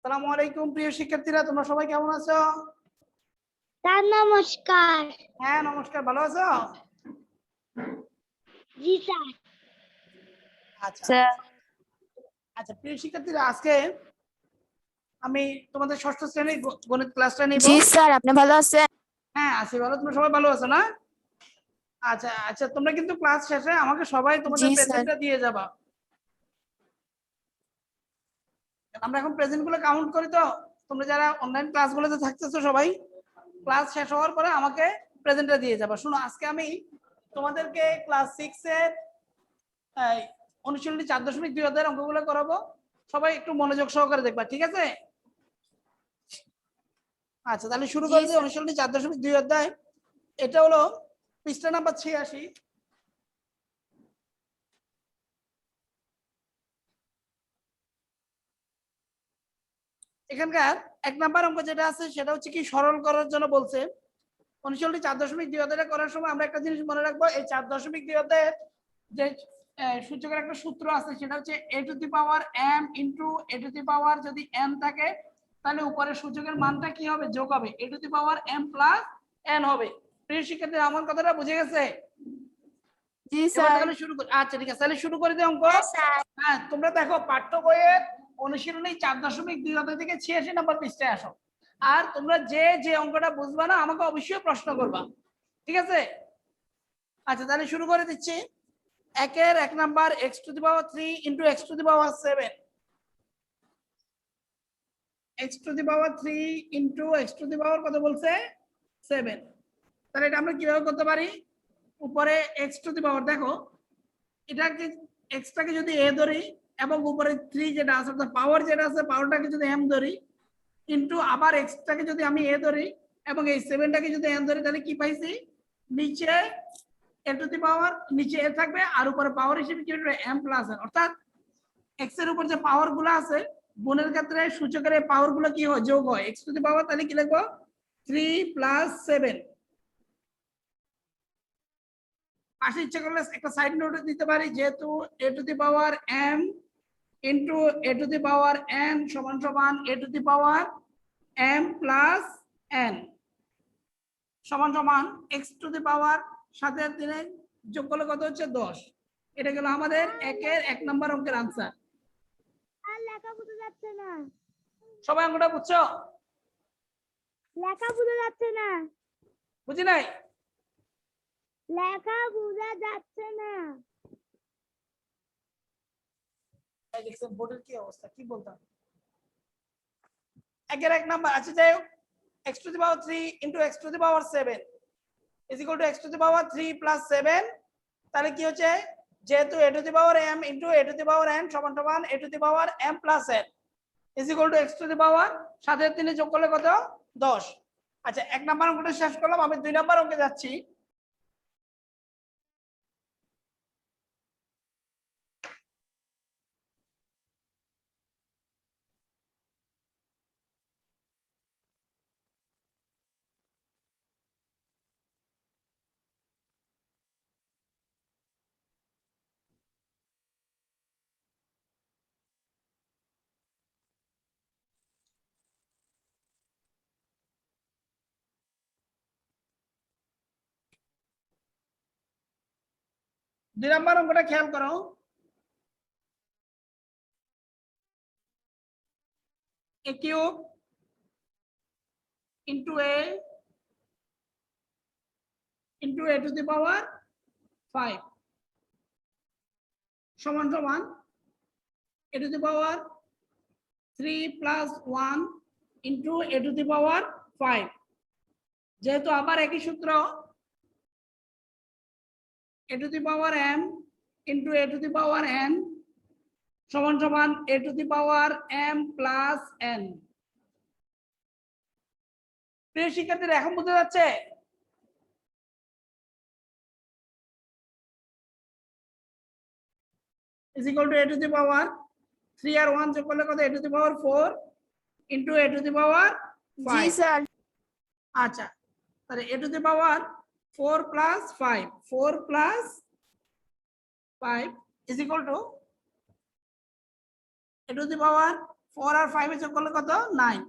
আসসালামু আলাইকুম প্রিয় শিক্ষার্থীরা, তোমরা সবাই কেমন আছো? স্যার নমস্কার। হ্যাঁ নমস্কার, ভালো আছো? জি স্যার। আচ্ছা আচ্ছা প্রিয় শিক্ষার্থীরা, আজকে আমি তোমাদের ষষ্ঠ শ্রেণীর গণিত ক্লাসটা নিব। জি স্যার, আপনি ভালো আছেন? হ্যাঁ আছি ভালো, তোমরা সবাই ভালো আছো না? আচ্ছা আচ্ছা, তোমরা কিন্তু ক্লাস শেষে আমাকে সবাই তোমাদের জি, স্যার। প্রেজেন্টটা দিয়ে যাবা। আমরা এখন প্রেজেন্ট গুলো কাউন্ট করি, তো তোমরা যারা অনলাইন ক্লাসগুলোতে থাকতেছো সবাই ক্লাস শেষ হওয়ার পরে আমাকে প্রেজেন্টটা দিয়ে যাবা। শোনো, আজকে আমি তোমাদেরকে ক্লাস 6 এর অনুশীলনী 4.2 অধ্যায়ের অঙ্কগুলো করাবো। সবাই একটু মনোযোগ সহকারে দেখবা, ঠিক আছে? আচ্ছা তাহলে শুরু জি, করে দিই। স্যার। অনুশীলনী 4.2 অধ্যায়, এটা হলো পৃষ্ঠা নাম্বার 86। এখানকার 1 নাম্বার অঙ্ক যেটা আছে সেটা হচ্ছে কি সরল করার জন্য বলছে। অনুশীলনী 4.2 অধ্যায়টা করার সময় আমরা একটা জিনিস মনে রাখবো, এই 4.2 অধ্যায়ের যে সূচকের একটা সূত্র আছে সেটা হচ্ছে a to the power m into a to the power, যদি m থাকে তাহলে উপরের সূচকের মানটা কি হবে, যোগ হবে, a to the power m plus n হবে। প্রিয় শিক্ষার্থীরা, আমার কথাটা বুঝে গেছে? জি এবার স্যার। তাহলে শুরু করি। আচ্ছা ঠিক আছে, তাহলে শুরু করে দিই অঙ্ক। হ্যাঁ স্যার। হ্যাঁ তোমরা দেখো পাঠ্য বইয়ের অনুশীলনী 4.2 অধ্যায় থেকে 86 নম্বর পৃষ্ঠায় আসো। আর তোমরা যে যে অঙ্কটা বুঝবা না আমাকে অবশ্যই প্রশ্ন করবা, ঠিক আছে? আচ্ছা তাহলে শুরু করে দিচ্ছি। 1 number x to the power 3 into x to the power 7, x to the power 3 into x to the power কত বলছে, 7। তাহলে এটা আমরা কিভাবে করতে পারি? উপরে x টু দি পাওয়ার, দেখো এটাকে x টাকে যদি a ধরি এবং উপরে 3 যেটা আছে অর্থাৎ পাওয়ার যেটা আছে পাওয়ারটাকে যদি m ধরি, ইনটু আবার x টাকে যদি আমি a ধরি এবং এই 7টাকে যদি n ধরি, তাহলে কি পাইছি, নিচে a টু দি পাওয়ার, নিচে a থাকবে আর উপরে পাওয়ার হিসেবে কি হবে m প্লাস n, অর্থাৎ x এর উপর যে পাওয়ার গুলো আছে গুণের ক্ষেত্রে সূচকের এই পাওয়ার গুলো কি হয়, যোগ হয়। x টু দি পাওয়ার তাহলে কি লিখবো, 3 প্লাস 7। পাশে ইচ্ছা করলে একটা সাইড নোট দিতে পারি, যেহেতু a to the power m into a to the power n সমান সমান a to the power m plus n সমান সমান x টু দি পাওয়ার সাথে দিনে যোগ করলে কত হচ্ছে, 10। এটা গেল আমাদের 1 নম্বর অঙ্কের আনসার। আর লেখা বোঝা যাচ্ছে না। সবাই অঙ্কটা বুঝছো? লেখা বোঝা যাচ্ছে না। বুঝি নাই? লেখা বোঝা যাচ্ছে না। দেখছেন বোর্ডের কি অবস্থা, কি বলতাম। 1 নাম্বার, আচ্ছা যাই হোক, x to the power 3 into x to the power 7 is equal to x to the power 3 plus 7। তাহলে কি হচ্ছে, যেহেতু a to the power m into a to the power n সমান সমান a to the power m plus n is equal to x to the power সাথে 3 যোগ করলে কত, 10। আচ্ছা 1 নাম্বার অঙ্কটা শেষ করলাম, আমি 2 নাম্বার অঙ্কে যাচ্ছি। দুই নাম্বার অঙ্কটা খেয়াল করো। a cube into a into a to the power 5 সমান সমান a to the power 3 plus 1 into a to the power 5। যেহেতু আবার একই সূত্র, a to the power m into a to the power n সমান সমান a to the power m plus n। প্রিয় শিক্ষার্থীরা, এখন বুঝতে যাচ্ছে? is equal to a to the power 3 আর 1 যোগ করলে কত, a to the power 4 into a to the power 5। G sir. আচ্ছা তাহলে a to the power 4 plus 5 4 plus 5 is equal to a to the power 4 আর 5 যোগ করলে কত 9।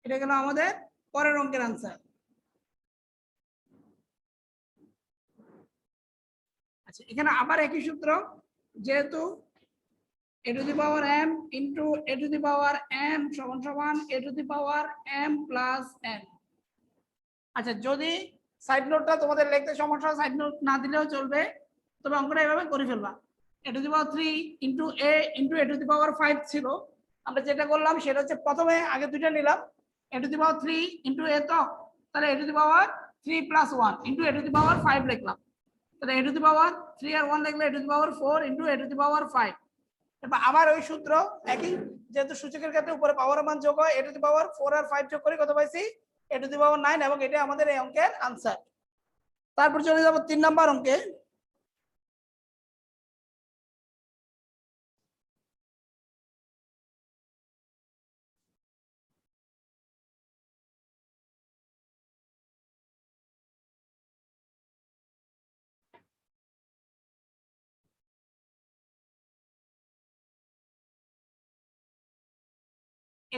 এটা গেল আমাদের পরের অঙ্কের आंसर। আচ্ছা এখানে আবার একই সূত্র, যেহেতু a to the power m into a to the power m সমান সমান a to the power m plus n। আচ্ছা যদি সাইড নোটটা তোমাদের লিখতে সমস্যা, সাইড নোট না দিলেও চলবে, তবে অঙ্কটা এভাবে করে ফেলবা। a to the power 3 into a into a to the power 5 ছিল, আমরা যেটা করলাম সেটা হচ্ছে প্রথমে আগে দুইটা নিলাম, a to the power 3 into a, তো তাহলে a to the power 3 plus 1 into a to the power 5 লিখলাম, তাহলে a to the power 3 আর 1 লিখলে a to the power 4 into a to the power 5। এবার আবার ওই সূত্র একই, যেহেতু সূচকের ক্ষেত্রে উপরে পাওয়ার মান যোগ হয়, a to the power 4 আর 5 যোগ করে কত পাইছি a to the power 9, এবং এটা আমাদের এই অঙ্কের आंसर। তারপর চলে যাব 3 নাম্বার অঙ্কে।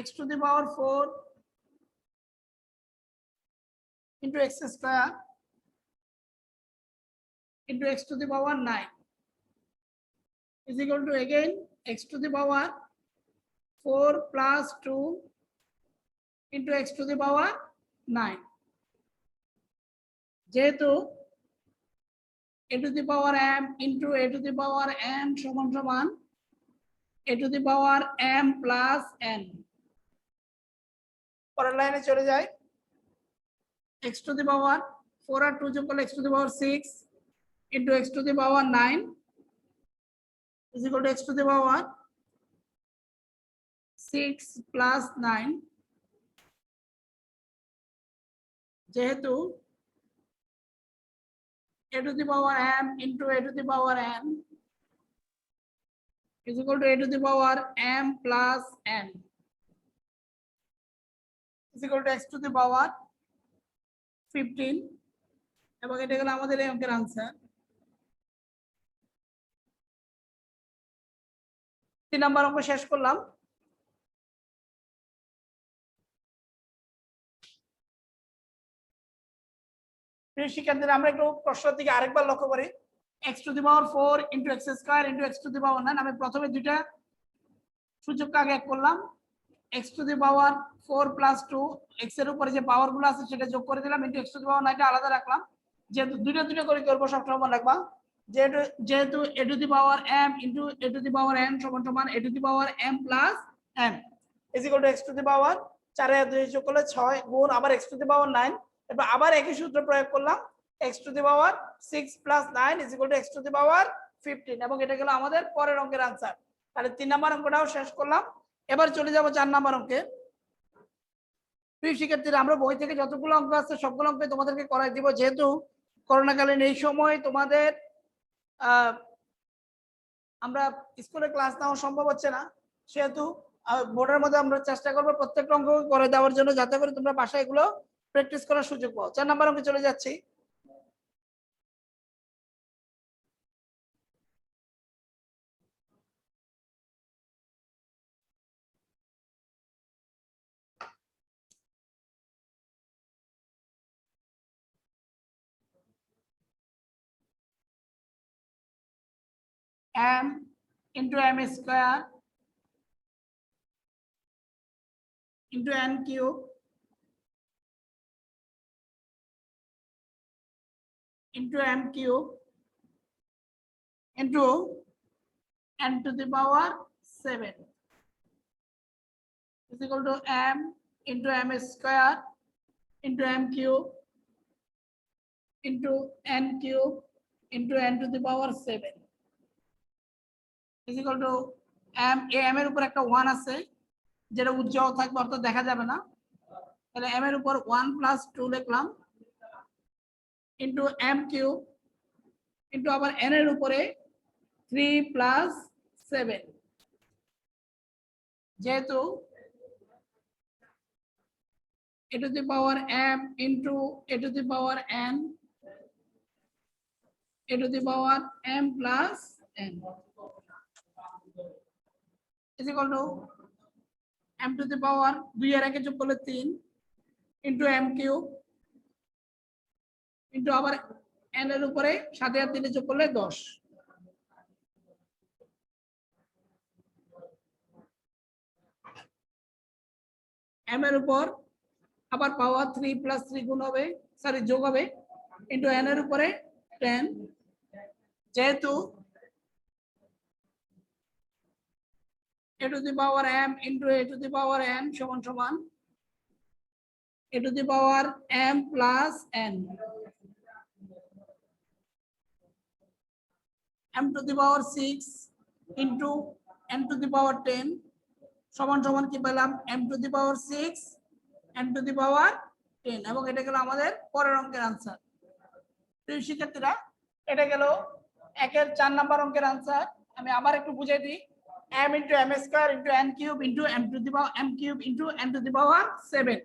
x to the power 4 into x square into x to the power 9 is equal to again x to the power 4 plus 2 into x to the power 9। যেহেতু a to the power m into a to the power m সমান সমান a to the power m plus n। পরের লাইনে চলে যায়, x to the power 4 আর 2 যোগ করলে x to the power 6 into x to the power 9 is equal to x to the power 6 plus 9। যেহেতু a to the power m into a to the power n is equal to a to the power m plus n is equal to x to the power 15, এবং এটা হলো আমাদের এই অঙ্কের answer. 3 number অঙ্ক শেষ করলাম। প্রিয় শিক্ষার্থীরা, আমরা একটু প্রশ্নের দিকে আরেকবার লক্ষ্য করি। x to the power 4 into x square into x to the power 9, আমি প্রথমে দুইটা সূচককে আগে এক করলাম, x to the power 4 plus 2, x এর উপরে যে পাওয়ার গুলো আছে সেটা যোগ করে দিলাম, into x to the power 9 টা আলাদা রাখলাম। যেহেতু দুইটা দুইটা করে করব সবসময় মনে রাখবা, যেহেতু a to the power m into a to the power n সমান সমান a to the power m plus n is equal to x to the power 4 আর 2 যোগ করলে 6 গুণ আবার x to the power 9। এবার আবার একই সূত্র প্রয়োগ করলাম, x to the power 6 plus 9 is equal to x to the power 15, এবং এটা গেল আমাদের পরের অঙ্কের आंसर। তাহলে 3 নাম্বার অঙ্কটাও শেষ করলাম। এবার চলে যাব 4 নাম্বার অঙ্কে। প্রিয় শিক্ষার্থীরা, আমরা বই থেকে যতগুলো অঙ্ক আছে সবগুলো অঙ্ক তোমাদেরকে করাই দিব, যেহেতু করোনাকালীন এই সময় তোমাদের আমরা স্কুলে ক্লাস নেওয়া সম্ভব হচ্ছে না, সেহেতু বোর্ডের মধ্যে আমরা চেষ্টা করবো প্রত্যেকটা অঙ্ক করে দেওয়ার জন্য, যাতে করে তোমরা বাসায় এগুলো প্র্যাকটিস করার সুযোগ পাও। 4 নাম্বার অঙ্কে চলে যাচ্ছি। m into m square into n cube into m cube into n to the power 7 is equal to m into m square into m cube into n cube into n to the power 7 is equal to m এর উপর একটা 1 আছে, যেটা উজ্জ্বল থাকবে অর্থাৎ দেখা যাবে না, তাহলে m এর উপর 1 plus 2 লিখলাম into m cube into আবার n এর উপরে 3 plus 7। যেহেতু a to the power m into a to the power n a to the power m plus n is equal to m to the power 2 এর আগে যোগ করলে 3 into m cube into আবার n এর উপরে 7 আর 3 যোগ করলে 10 m এর উপর আবার পাওয়ার 3 প্লাস 3 গুণ হবে সরি যোগ হবে ইনটু n এর উপরে 10 যেহেতু a to the power m into a to the power n সমান সমান a to the power m plus n m to the power 6 into n to the power 10 সমান সমান কি পেলাম m to the power 6 n to the power 10 এবং এটা গেল আমাদের পরের অঙ্কের आंसर প্রিয় শিক্ষার্থীরা এটা গেল একের 4 নাম্বার অঙ্কের आंसर আমি আবার একটু বুঝিয়ে দিই m into m square into n cube into m to the power m cube into n to the power 7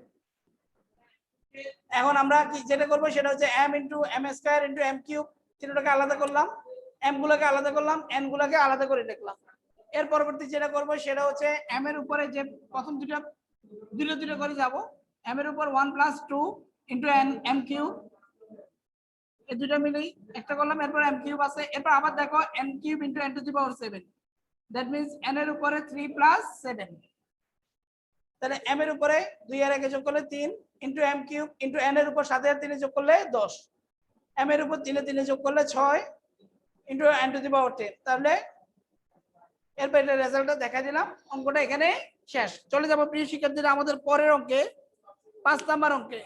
এখন আমরা কি যেটা করব সেটা হচ্ছে m into m square into m cube তিনটাকে আলাদা করলাম m গুলোকে আলাদা করলাম n গুলোকে আলাদা করে লিখলাম এর পরবর্তী যেটা করব সেটা হচ্ছে m এর উপরে যে প্রথম দুটো দুটো করে যাব m এর উপর 1 plus 2 into n m cube এই দুটো মিলেই একটা করলাম এরপর m cube আছে এরপর আবার দেখো n cube into n to the power 7 that means n এর উপরে 3 plus 7 তাহলে m এর উপরে 2 এর আগে যোগ করলে 3 into m cube into n এর উপর 7 এর 3 যোগ করলে 10 m এর উপর 3 এর 3 যোগ করলে 6 into n to the power 10 তাহলে এরপর এটা রেজাল্টটা দেখা দিলাম অঙ্কটা এখানে শেষ চলে যাব প্রিয় শিক্ষার্থীরা আমাদের পরের অঙ্কে 5 নাম্বার অঙ্কে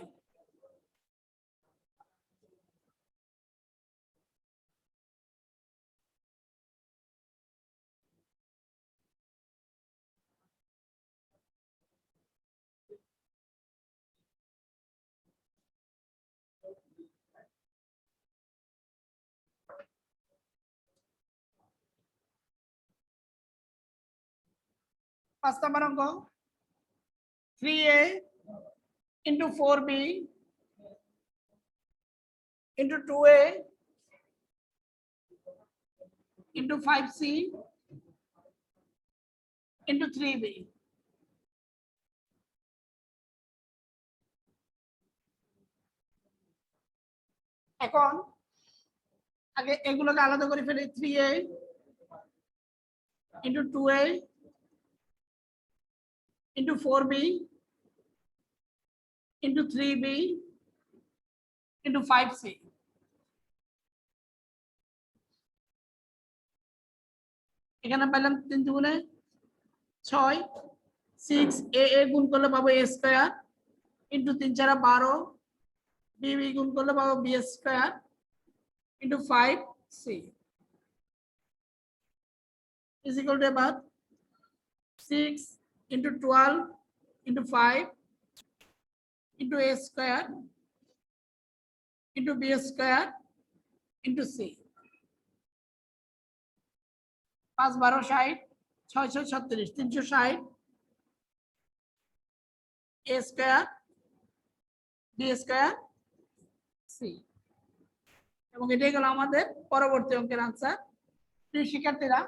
পাঁচ নাম্বার অঙ্ক 3a into 4b into 2a into 5c into 3b এখন আগে এগুলোকে আলাদা করে ফেলি 3a into 2a into 4b into 3b into 5c এখানে পেলাম 3 দুগুণে 6 6 a গুণ করলে পাবো a স্কয়ার into 3 4 12 b গুণ করলে পাবো b square into 5c is equal to about 6 into 12 into 5 into a square into b square into c 5 12 60 636 360 a square b square c এবং এটাই হলো আমাদের পরবর্তী অঙ্কের आंसर প্রিয় শিক্ষার্থীরা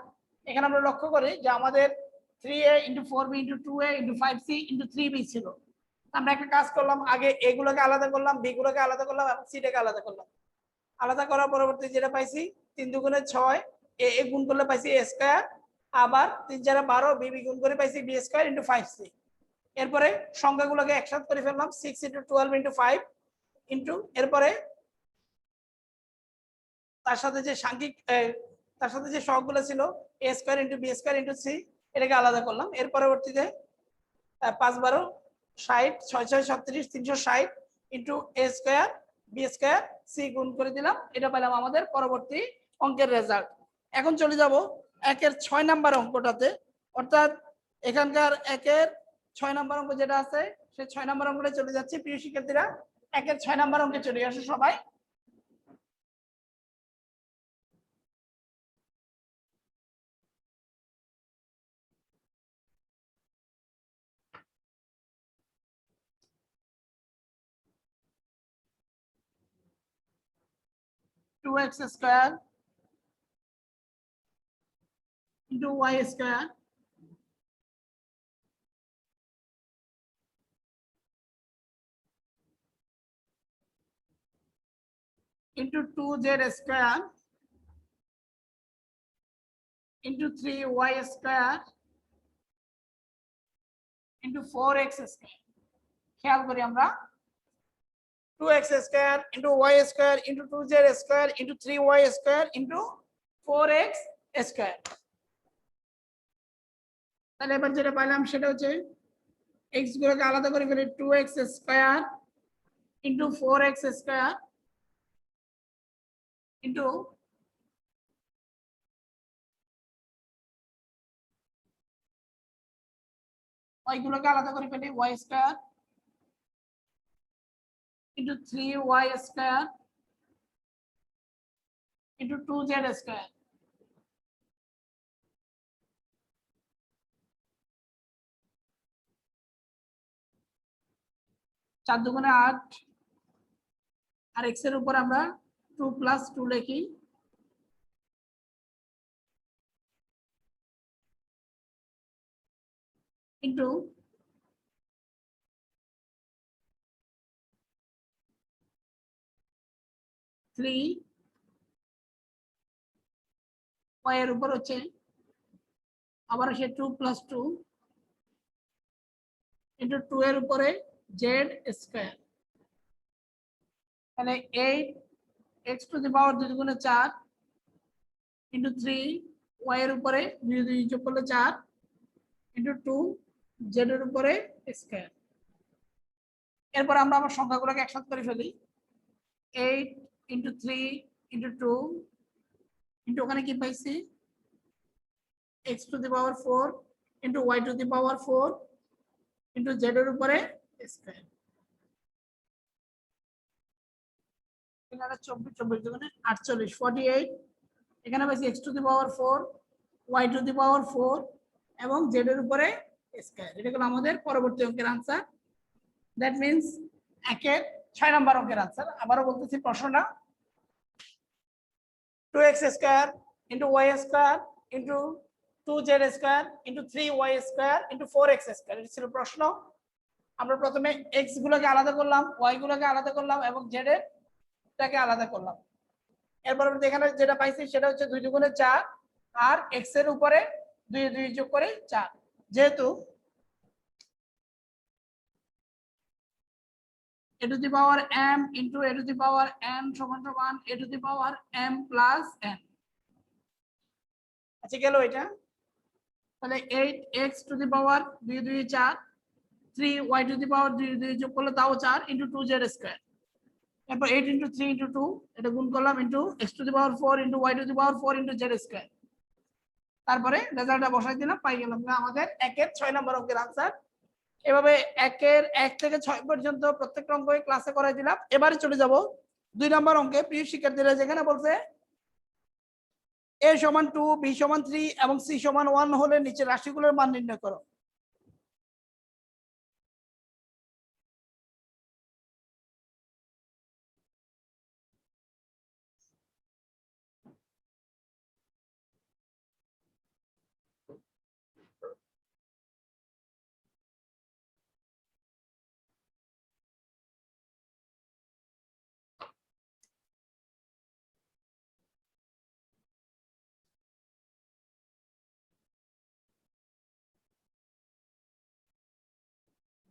এখানে আমরা লক্ষ্য করি যে আমাদের 3a into 4b into 2a into 5c into 3b ছিল আমরা একটা কাজ করলাম আগে এগুলোকে আলাদা করলাম বি গুলোকে আলাদা করলাম এবং সি টাকে আলাদা করলাম আলাদা করার পরবর্তী যেটা পাইছি 3 দুগুণে 6 a গুণ করলে পাইছি a স্কয়ার আবার 3 4 12 b গুণ করে পাইছি b স্কয়ার into 5c এরপরে সংখ্যাগুলোকে একসাথে করে ফেললাম 6 into 12 into 5 into এরপরে তার সাথে যে সাংখ্যিক তার সাথে যে সহগগুলো ছিল a square into b square into c এটাকে আলাদা করলাম এর পরবর্তীতে 5 12 60 6 6 36 360 into a square b square c গুণ করে দিলাম এটা পেলাম আমাদের পরবর্তী অঙ্কের রেজাল্ট এখন চলে যাব একের 6 নাম্বার অঙ্কটাতে অর্থাৎ এখানকার একের 6 নাম্বার অঙ্ক যেটা আছে সেই 6 নাম্বার অঙ্কটা চলে যাচ্ছে প্রিয় শিক্ষার্থীরা একের 6 নাম্বার অঙ্কে চলে আসো সবাই 2x square into y square into 2z square into 3y square into 4x square. খেয়াল করি আমরা 2x square into y square into 2z square into 3y square into 4x square. তাহলে এবার যেটা পাইলাম সেটা হচ্ছে x গুলোকে আলাদা করে ফেলি 2x square into 4x square into y গুলোকে আলাদা করে ফেলি y square into 3y square into 2z square. চার দুগুণে 8 আর x এর উপর আমরা 2 + 2 লিখি into थ्री y এর উপর হচ্ছে আবার সে 2 + 2 into 2 এর উপরে z স্কয়ার তাহলে 8 x টু দি পাওয়ার 2 গুণে 4 into 3 y এর উপরে 2 2 যোগ করলে 4 into 2 z এর উপরে স্কয়ার। এরপর আমরা আমার সংখ্যাগুলোকে একসাথে করে ফেলি 8 into 3 into 2 into ওখানে কি পাইছি x to the power 4 into y to the power 4 into z এর উপরে স্কয়ার। এখানে 24 24 দুগুণে 48 48 এখানে পাইছি x to the power 4 y to the power 4 এবং z এর উপরে স্কয়ার। এটা হলো আমাদের পরবর্তী অঙ্কের आंसर। দ্যাট মিন্স একের 6 নাম্বার অঙ্কের आंसर। আবারো বলতেছি প্রশ্নটা 2x square into y square into 2z square into 3y square into 4x square এটা ছিল প্রশ্ন। আমরা প্রথমে x গুলোকে আলাদা করলাম y গুলোকে আলাদা করলাম এবং z এরটাকে আলাদা করলাম। এরপর আমরা এখানে যেটা পাইছি সেটা হচ্ছে 2 দুগুণে 4 আর x এর উপরে 2 2 যোগ করে 4 যেহেতু a to the power m into a to the power n সমান সমান a to the power m plus n। আচ্ছা গেল এটা তাহলে 8x to the power 2 2 4 3y to the power 2 2 যোগ করলে তাও 4 into 2z স্কয়ার। এরপর 8 into 3 into 2 এটা গুণ করলাম into x to the power 4 into y to the power 4 into z square. তারপরে রেজাল্টটা বসাই দিলাম পাই গেলাম না আমাদের একের 6 নম্বর অঙ্কের आंसर। এভাবে একের 1 থেকে 6 পর্যন্ত প্রত্যেকটা অঙ্কই ক্লাসে করাই দিলাম। এবারে চলে যাব 2 নম্বর অঙ্কে। প্রিয় শিক্ষার্থীরা যেখানে বলছে a সমান 2 b সমান 3 এবং c সমান 1 হলে নিচে রাশিগুলোর মান নির্ণয় করো।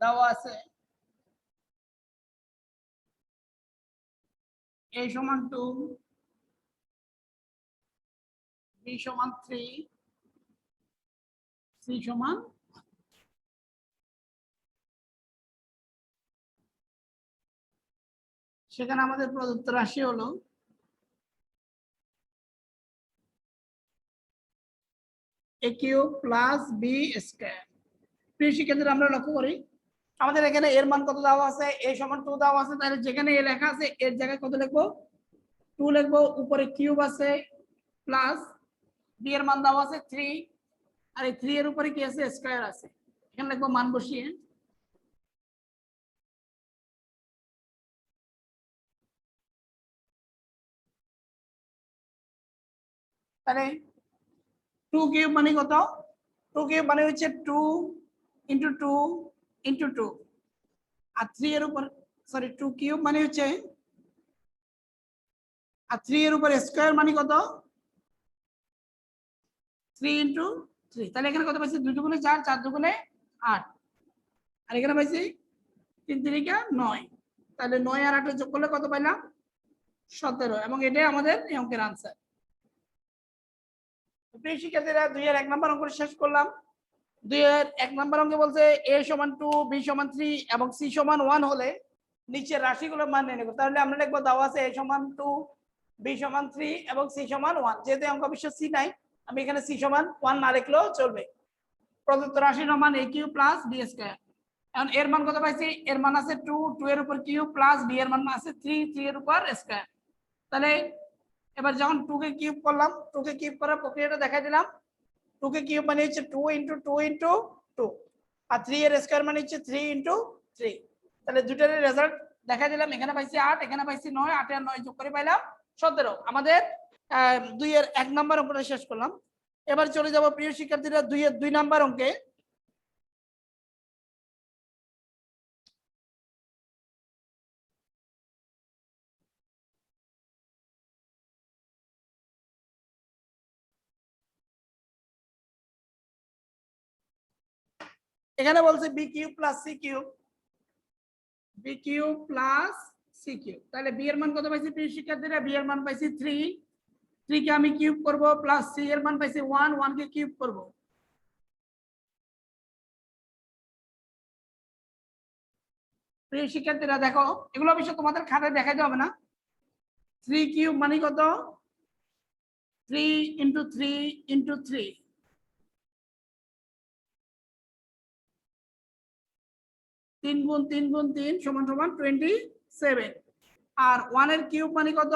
দেওয়া আছে a সমান 2 b সমান 3 c সমান সেখানে আমাদের প্রদত্ত রাশি হলো a cube plus b square. প্রিয় শিক্ষার্থীরা আমরা লক্ষ্য করি আমাদের এখানে এর মান কত দেওয়া আছে a সমান 2 দেওয়া আছে তাহলে যেখানে a লেখা আছে এর জায়গায় কত লিখবো 2 লিখবো। উপরে কিউব আছে প্লাস b এর মান দেওয়া আছে 3 আর এই 3 এর উপরে কি আছে স্কয়ার আছে এখানে লিখবো মান বসিয়ে তাহলে 2 কিউব মানে কত 2 কিউব মানে হচ্ছে 2 into 2 into 2 আর 3 এর উপর সরি 2 কিউব মানে হচ্ছে আর 3 এর উপর স্কয়ার মানে কত 3 ইনটু 3, তাহলে এখানে কত পাইছি 2 দুগুণে 4, 4 দুগুণে 8, আর এখানে পাইছি 3 3 9, তাহলে 9 আর 8 যোগ করলে কত পাইলাম 17, এবং এটাই আমাদের এই অঙ্কের আনসার। প্রিয় শিক্ষার্থীরা 2 এর 1 নম্বর অঙ্ক শেষ করলাম। 2 এর 1 নম্বর অঙ্কে বলছে a সমান 2, b সমান 3 এবং c সমান 1 হলে নিচের রাশিগুলো মান নির্ণয় করো। তাহলে আমরা লিখবো দেওয়া আছে a সমান 2, b সমান 3 এবং c সমান 1। যেহেতু অঙ্ক অবশ্য c নাই, আমি এখানে c সমান 1 না লিখলেও চলবে। প্রদত্ত রাশির মান a cube plus b square. এখন এর মান কত পাইছি, এর মান আছে 2, 2 এর উপর কিউব প্লাস b এর মান আছে 3, 3 এর উপর স্কয়ার। তাহলে এবার যখন 2 কে কিউব করলাম, 2 কে কিউব করার প্রক্রিয়াটা দেখাই দিলাম। 2 কে কিউব মানে হচ্ছে 2 ইনটু 2 ইনটু 2, আর 3 এর স্কয়ার মানে হচ্ছে 3 ইনটু 3। তাহলে দুটার রেজাল্ট দেখাই দিলাম। এখানে পাইছি 8, এখানে পাইছি 9, 8 আর 9 যোগ করে পাইলাম 17। আমাদের 2 এর 1 নম্বর অঙ্কটা শেষ করলাম। এবার চলে যাব প্রিয় শিক্ষার্থীরা 2 এর 2 নম্বর অঙ্কে। এখানে বলছে B cube plus C cube, B cube plus C cube. তাহলে বি এর মান কত পাইছি প্রিয় শিক্ষার্থীরা, বি এর মান পাইছি 3, 3 কে আমি কিউব করব, প্লাস সি এর মান পাইছি 1, 1 কে কিউব করব। প্রিয় শিক্ষার্থীরা দেখো, এগুলো অবশ্য তোমাদের খাতায় দেখাইতে হবে না। 3 কিউব মানে কত 3 ইনটু 3 ইনটু 3, 3 গুণ 3 গুণ 3 সমান সমান 27। আর 1 এর কিউব মানে কত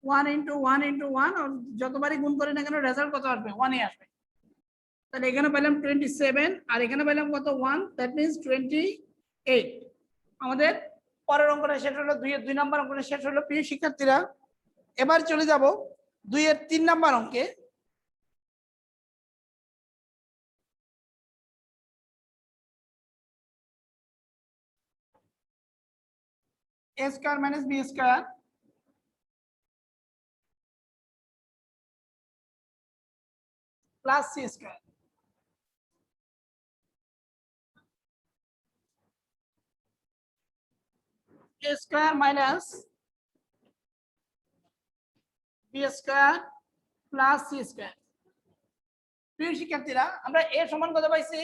1 ইনটু 1 ইনটু 1, আর যতবারই গুণ করি না কেন রেজাল্ট কত আসবে 1 এ আসবে। তাহলে এখানে পেলাম 27 আর এখানে পেলাম কত 1, দ্যাট মিন্স 28। আমাদের পরের অঙ্কটা শেষ হলো, 2 এর 2 নম্বর অঙ্কটা শেষ হলো প্রিয় শিক্ষার্থীরা। এবার চলে যাব 2 এর 3 নম্বর অঙ্কে। a square minus b square plus c square. a square minus b square plus c square. প্রিয় শিক্ষার্থীরা আমরা a সমান কত পাইছি,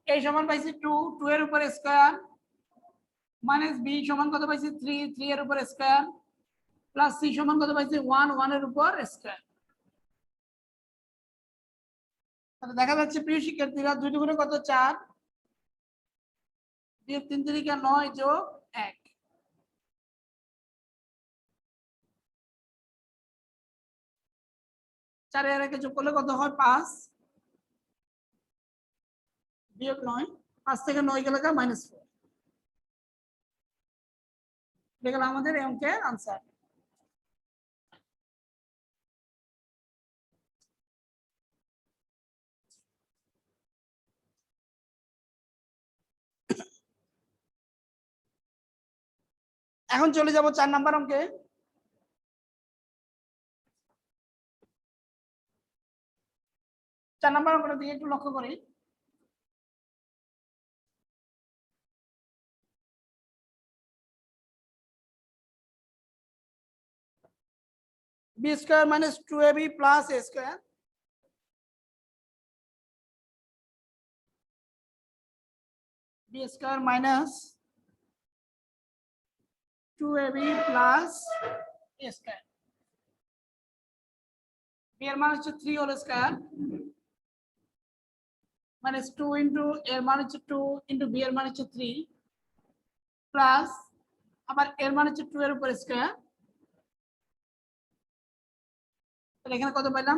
a সমান পাইছি 2, 2 এর উপর স্কয়ার মাইনাস b সমান কত পাইছি 3, 3 এর উপর স্কয়ার প্লাস c সমান কত পাইছি 1, 1 এর উপর স্কয়ার। তাহলে দেখা যাচ্ছে প্রিয় শিক্ষার্থীরা 2 দুগুণে কত 4, বিয়োগ 3 3 9 যোগ 1, 4 এর একে যোগ করলে কত হয় 5, বিয়োগ 9, 5 থেকে 9 গেলে -4। এটা গেল আমাদের এই অঙ্কের আনসার। এখন চলে যাব 4 নাম্বার অঙ্কে। চার নাম্বার অঙ্কটা দিকে একটু লক্ষ্য করি। B square minus 2ab plus a square, B square minus 2ab plus a square. B এর মান হচ্ছে 3 হোল স্কয়ার মাইনাস 2 ইনটু এর মান হচ্ছে 2 ইনটু বি এর মান হচ্ছে 3 প্লাস আবার এর মান হচ্ছে 2 এর উপর স্কয়ার। তাহলে এখানে কত পেলাম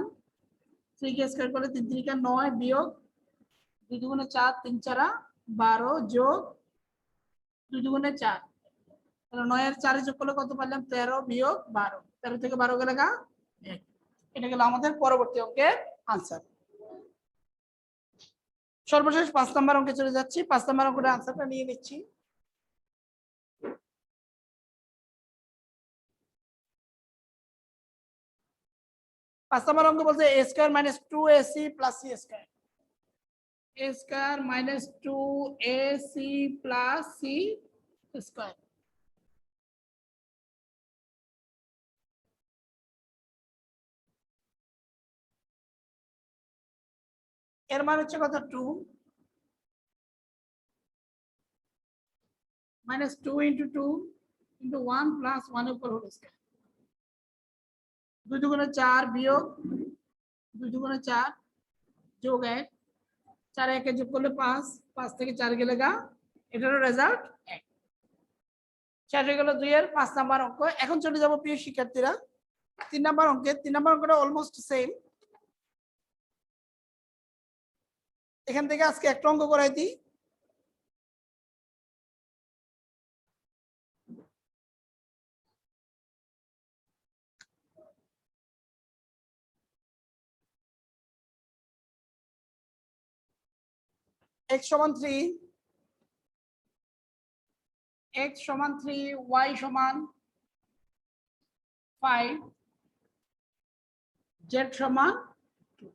3 কে স্কয়ার করলে 3 3 9 বিয়োগ 2 দুগুণে 4, 3 4 12 যোগ 2 দুগুণে 4, তাহলে 9 এর 4 যোগ করলে কত পেলাম 13 বিয়োগ 12, 13 থেকে 12 গেলে 1। এটা গেল আমাদের পরবর্তী অঙ্কের আনসার। সর্বশেষ 5 নাম্বার অঙ্কে চলে যাচ্ছি। 5 নাম্বার অঙ্কের আনসারটা নিয়ে নিচ্ছি। 5 নম্বর অঙ্ক বলছে a square minus 2ac plus c square. a square minus 2ac plus c square. এর মান হচ্ছে কত 2 মাইনাস 2 ইন্টু 2 ইন্টু 1 প্লাস 1 এর উপর হোল স্কয়ার। 2 দুগুণে 4 বিয়োগ 2 দুগুণে 4 যোগ 1 4 একে যোগ করলে 5 5 থেকে 4 গেলে গা এটারও রেজাল্ট 1। 4 হয়ে গেল 2 এর 5 নাম্বার অঙ্ক। এখন চলে যাব প্রিয় শিক্ষার্থীরা 3 নাম্বার অঙ্কে। 3 নাম্বার অঙ্কটা অলমোস্ট সেম। এখান থেকে আজকে একটা অঙ্ক করাই দিই। x সমান 3, x সমান 3, y সমান 5, z সমান 2।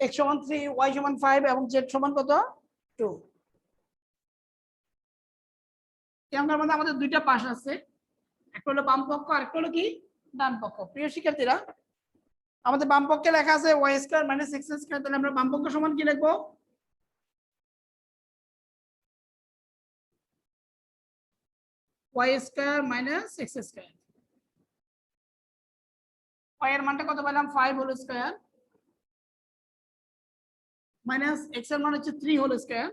x সমান 3, y সমান 5 এবং z সমান কত 2। এই অঙ্কের মধ্যে আমাদের দুইটা পাশ আছে, একটা হলো বাম পক্ষ আর একটা হলো কি ডান পক্ষ। প্রিয় শিক্ষার্থীরা আমাদের বাম পক্ষে লেখা আছে y square minus x square, তাহলে আমরা বাম পক্ষ সমান কি লিখবো y square minus x square. y এর মানটা কত পেলাম 5 হোল স্কয়ার মাইনাস x এর মান হচ্ছে 3 হোল স্কয়ার।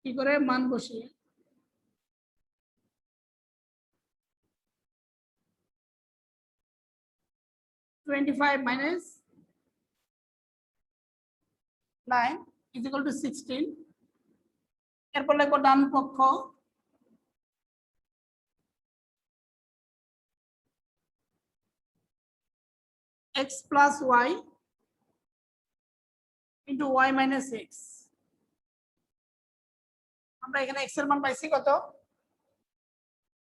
কি করে মান বসিয়ে -25 minus 9 is equal to 16। এরপর লিখবো ডান পক্ষ x plus y into y minus x। আমরা এখানে x এর মান পাইছি কত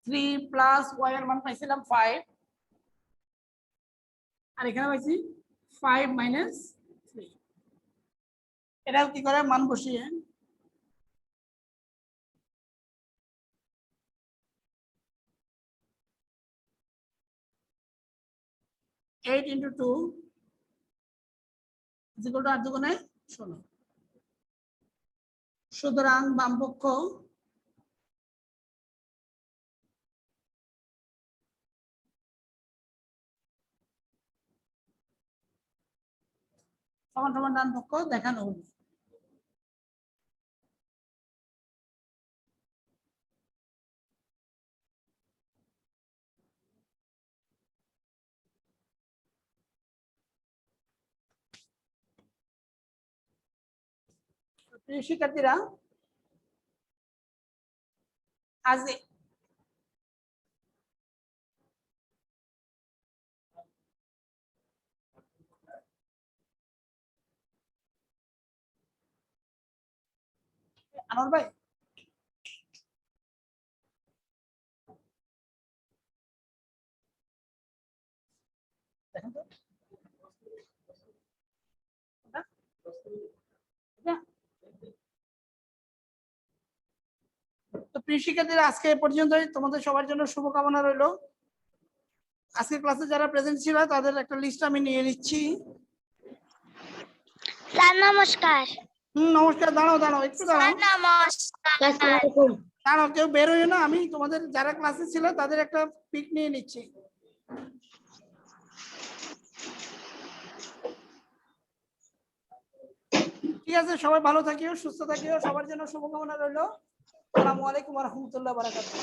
3 প্লাস y এর মান পাইছিলাম 5 আর এখানে পাইছি 5 মাইনাস 3। এটাও কি করে মান বসিয়ে 8 into 2 is equal to 8 দুগুণে 16। সুতরাং বাম পক্ষ সমান সমান ডান পক্ষ দেখানো হলো। প্রিয় শিক্ষার্থীরা আজ আনোয়ার ভাই দেখেন তো তো প্রিয় শিক্ষার্থীরা আজকে এ পর্যন্তই। তোমাদের সবার জন্য শুভকামনা রইল। আজকের ক্লাসে যারা প্রেজেন্ট ছিল তাদের একটা লিস্ট আমি নিয়ে নিচ্ছি। স্যার নমস্কার। নমস্কার। দাঁড়াও দাঁড়াও একটু দাঁড়াও দাঁড়াও, কেউ বের হইও না। আমি তোমাদের যারা ক্লাসে ছিল তাদের একটা পিক নিয়ে নিচ্ছি। ঠিক আছে, সবাই ভালো থাকিও, সুস্থ থাকিও, সবার জন্য শুভকামনা রইল। আসসালামু আলাইকুম ওয়া রাহমাতুল্লাহি ওয়া বারাকাতুহু।